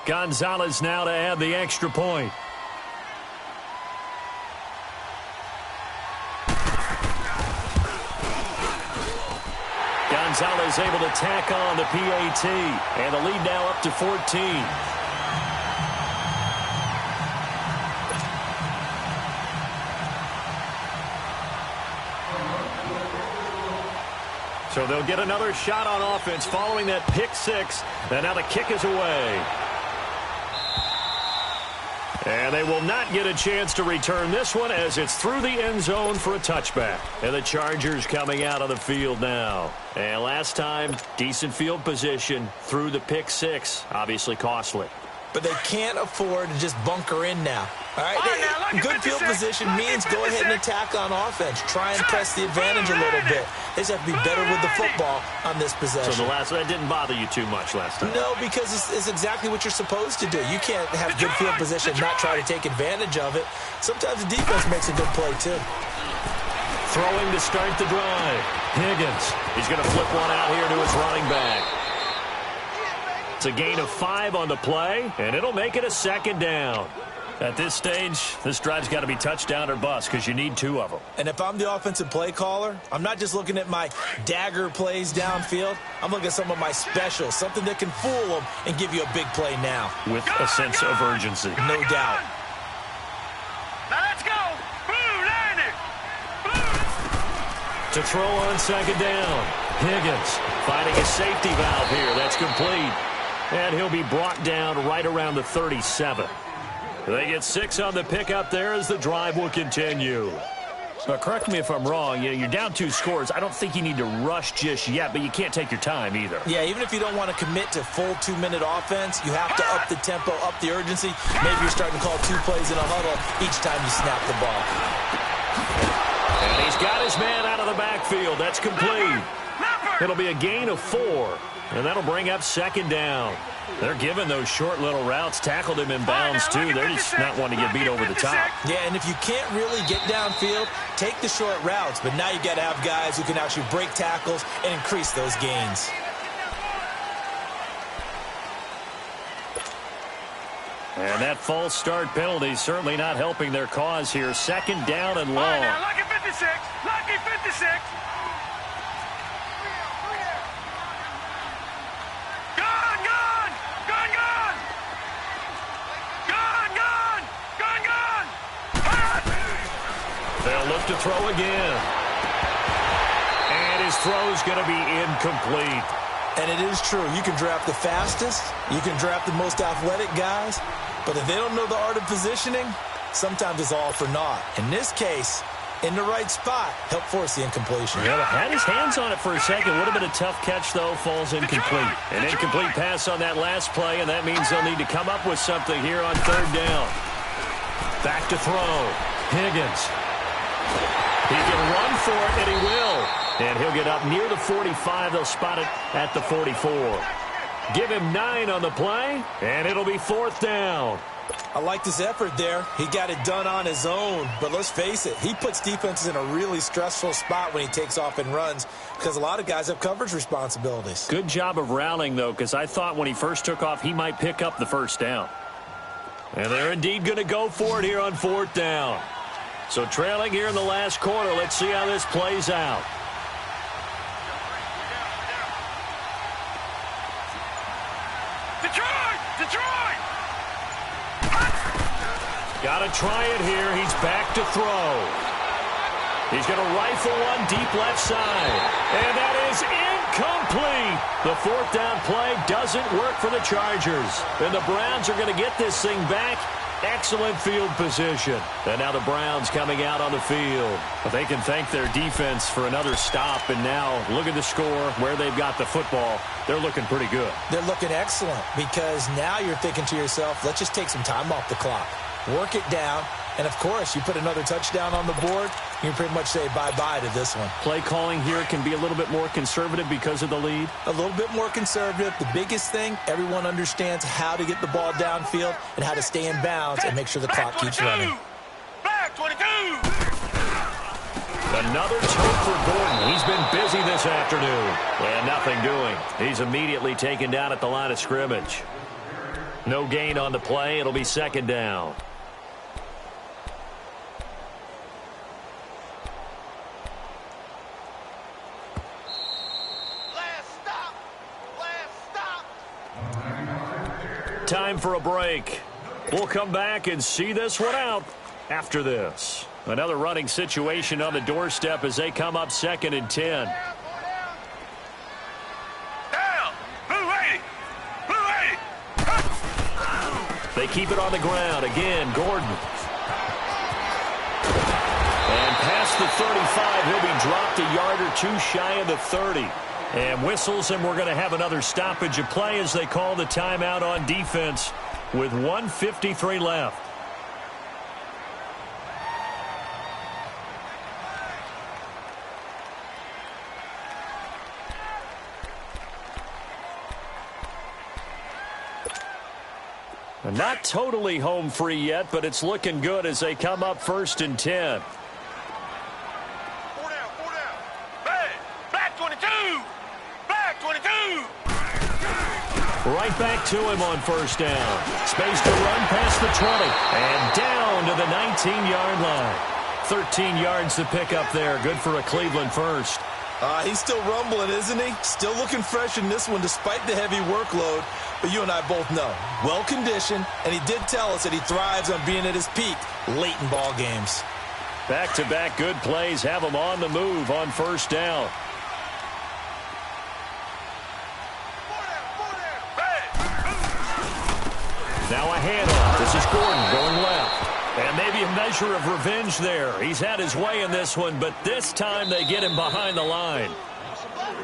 Gonzalez now to add the extra point. Gonzalez able to tack on the PAT, and the lead now up to 14. So they'll get another shot on offense following that pick 6, and now the kick is away. And they will not get a chance to return this one as it's through the end zone for a touchback. And the Chargers coming out of the field now. And last time, decent field position through the pick 6. Obviously costly. But they can't afford to just bunker in now. All right, good field position means go ahead and attack on offense. Try and press the advantage a little bit. They just have to be better with the football on this possession. So that didn't bother you too much last time? No, because it's exactly what you're supposed to do. You can't have good field position and not try to take advantage of it. Sometimes the defense makes a good play, too. Throwing to start the drive. Higgins. He's going to flip one out here to his running back. It's a gain of 5 on the play, and it'll make it a 2nd down. At this stage, this drive's got to be touchdown or bust because you need 2 of them. And if I'm the offensive play caller, I'm not just looking at my dagger plays downfield. I'm looking at some of my specials, something that can fool them and give you a big play now. With a sense of urgency. No doubt. Now let's go. Blue, Landy. To throw on 2nd down. Higgins finding a safety valve here. That's complete. And he'll be brought down right around the 37. They get 6 on the pickup there as the drive will continue. But correct me if I'm wrong, you're down 2 scores. I don't think you need to rush just yet, but you can't take your time either. Yeah, even if you don't want to commit to full 2-minute offense, you have to up the tempo, up the urgency. Maybe you're starting to call 2 plays in a huddle each time you snap the ball. And he's got his man out of the backfield. That's complete. It'll be a gain of 4, and that'll bring up 2nd down. They're giving those short little routes. Tackled him in bounds, too. They're just not wanting to get beat over the top. Yeah, and if you can't really get downfield, take the short routes. But now you got to have guys who can actually break tackles and increase those gains. And that false start penalty certainly not helping their cause here. 2nd down and long. All right, now, lucky 56. Lucky 56. They'll look to throw again. And his throw's going to be incomplete. And it is true. You can draft the fastest. You can draft the most athletic guys. But if they don't know the art of positioning, sometimes it's all for naught. In this case, in the right spot, help force the incompletion. Yeah, had his hands on it for a second. Would have been a tough catch, though. Falls incomplete. An incomplete pass on that last play, and that means they'll need to come up with something here on 3rd down. Back to throw. Higgins. He can run for it, and he will. And he'll get up near the 45. They'll spot it at the 44. Give him 9 on the play, and it'll be 4th down. I like this effort there. He got it done on his own. But let's face it, he puts defenses in a really stressful spot when he takes off and runs because a lot of guys have coverage responsibilities. Good job of rallying, though, because I thought when he first took off, he might pick up the 1st down. And they're indeed going to go for it here on 4th down. So trailing here in the last quarter. Let's see how this plays out. Detroit! Got to try it here. He's back to throw. He's going to rifle one deep left side. And that is incomplete. The 4th down play doesn't work for the Chargers. And the Browns are going to get this thing back. Excellent field position. And now the Browns coming out on the field. But they can thank their defense for another stop. And now look at the score, where they've got the football. They're looking pretty good. They're looking excellent because now you're thinking to yourself, let's just take some time off the clock. Work it down. And, of course, you put another touchdown on the board, you can pretty much say bye-bye to this one. Play calling here can be a little bit more conservative because of the lead. A little bit more conservative. The biggest thing, everyone understands how to get the ball downfield and how to stay in bounds and make sure the clock keeps running. Back 22. Another tote for Gordon. He's been busy this afternoon. And nothing doing. He's immediately taken down at the line of scrimmage. No gain on the play. It'll be 2nd down. Time for a break. We'll come back and see this one out after this. Another running situation on the doorstep as they come up 2nd and 10. Down. Blue 80. Blue 80. They keep it on the ground. Again, Gordon. And past the 35, he'll be dropped a yard or 2 shy of the 30. And whistles, and we're going to have another stoppage of play as they call the timeout on defense with 1:53 left. Not totally home free yet, but it's looking good as they come up 1st and 10. 4 down. Hey, back 22. Back 22. Right back to him on 1st down. Space to run past the 20 and down to the 19-yard line. 13 yards to pick up there. Good for a Cleveland first. He's still rumbling, isn't he? Still looking fresh in this one despite the heavy workload. But you and I both know, well-conditioned, and he did tell us that he thrives on being at his peak late in ball games. Back-to-back good plays have him on the move on 1st down. Now a handoff. This is Gordon going left. And Maybe a measure of revenge there. He's had his way in this one, but this time they get him behind the line.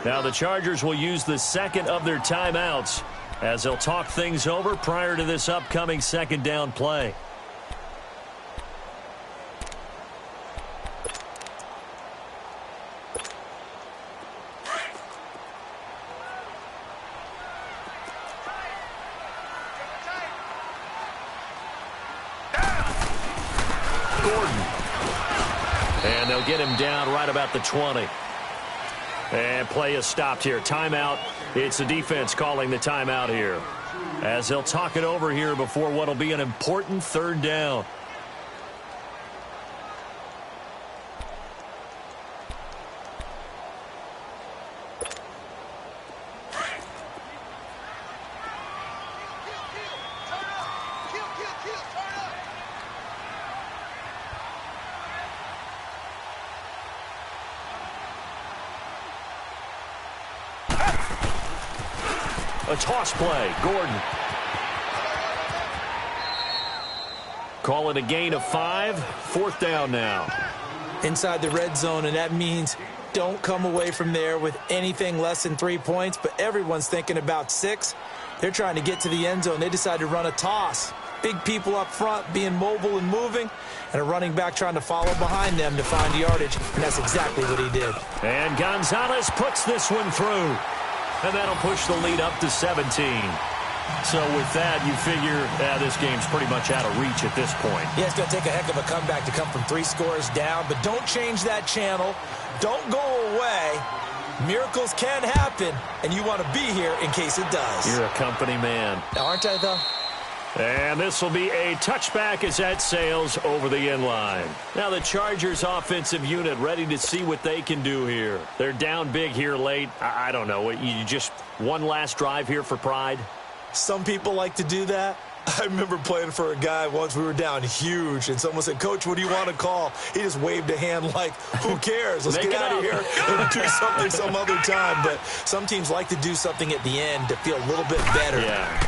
Now the Chargers will use the second of their timeouts as they'll talk things over prior to this upcoming second down play. And they'll get him down right about the 20. And play is stopped here. Timeout. It's the defense calling the timeout here, as they'll talk it over here before what will be an important third down. A toss play. Gordon. Call it a gain of 5. Fourth down now. Inside the red zone, and that means don't come away from there with anything less than 3 points, but everyone's thinking about 6. They're trying to get to the end zone. They decide to run a toss. Big people up front being mobile and moving, and a running back trying to follow behind them to find yardage, and that's exactly what he did. And Gonzalez puts this one through. And that'll push the lead up to 17. So with that, you figure this game's pretty much out of reach at this point. Yeah, it's going to take a heck of a comeback to come from 3 scores down, but don't change that channel. Don't go away. Miracles can happen, and you want to be here in case it does. You're a company man. Aren't I, though? And this will be a touchback as that sails over the end line. Now the Chargers offensive unit ready to see what they can do here. They're down big here late. I don't know. You just one last drive here for pride? Some people like to do that. I remember playing for a guy once. We were down huge, and someone said, "Coach, what do you want to call?" He just waved a hand like, who cares? Let's get out of here and do something some other time. But some teams like to do something at the end to feel a little bit better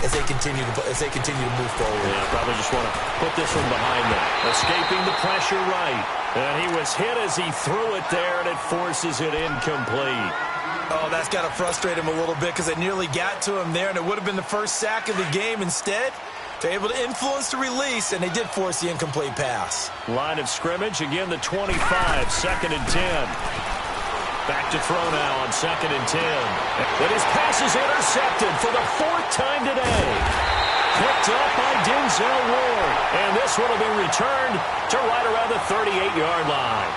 as they continue to move forward. Yeah, probably just want to put this one behind them. Escaping the pressure right. And he was hit as he threw it there, and it forces it incomplete. Oh, that's got to frustrate him a little bit because they nearly got to him there, and it would have been the first sack of the game. Instead, they're able to influence the release, and they did force the incomplete pass. Line of scrimmage, again the 25, 2nd and 10. Back to throw now on 2nd and 10. But his pass is intercepted for the 4th time today. Picked up by Denzel Ward. And this one will be returned to right around the 38-yard line.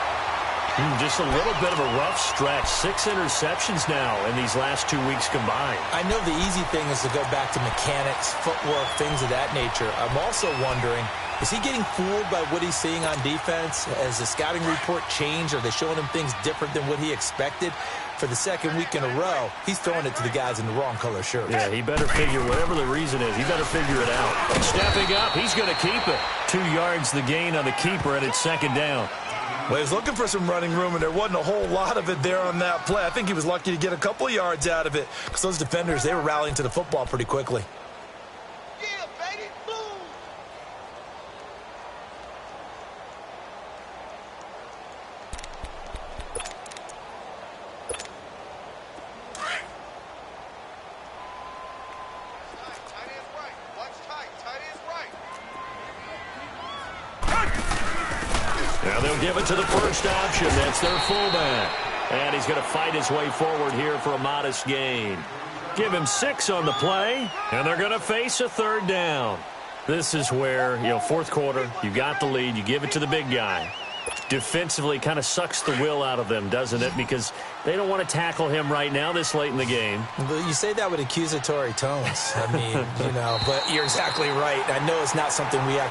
Just a little bit of a rough stretch. 6 interceptions now in these last 2 weeks combined. I know the easy thing is to go back to mechanics, footwork, things of that nature. I'm also wondering, is he getting fooled by what he's seeing on defense? Has the scouting report changed? Are they showing him things different than what he expected? For the 2nd week in a row, he's throwing it to the guys in the wrong color shirts. Yeah, he better figure, whatever the reason is, he better figure it out. Stepping up, he's going to keep it. 2 yards the gain on the keeper, and it's 2nd down. Well, he was looking for some running room, and there wasn't a whole lot of it there on that play. I think he was lucky to get a couple yards out of it because those defenders, they were rallying to the football pretty quickly. Yeah, baby, boom. Tight end right. Watch tight. Tight end right. Now they'll give it to the first option. That's their fullback. And he's going to fight his way forward here for a modest gain. Give him 6 on the play, and they're going to face a 3rd down. This is where, 4th quarter, you got the lead, you give it to the big guy. Defensively kind of sucks the will out of them, doesn't it? Because they don't want to tackle him right now this late in the game. You say that with accusatory tones. I mean, but you're exactly right. I know it's not something we have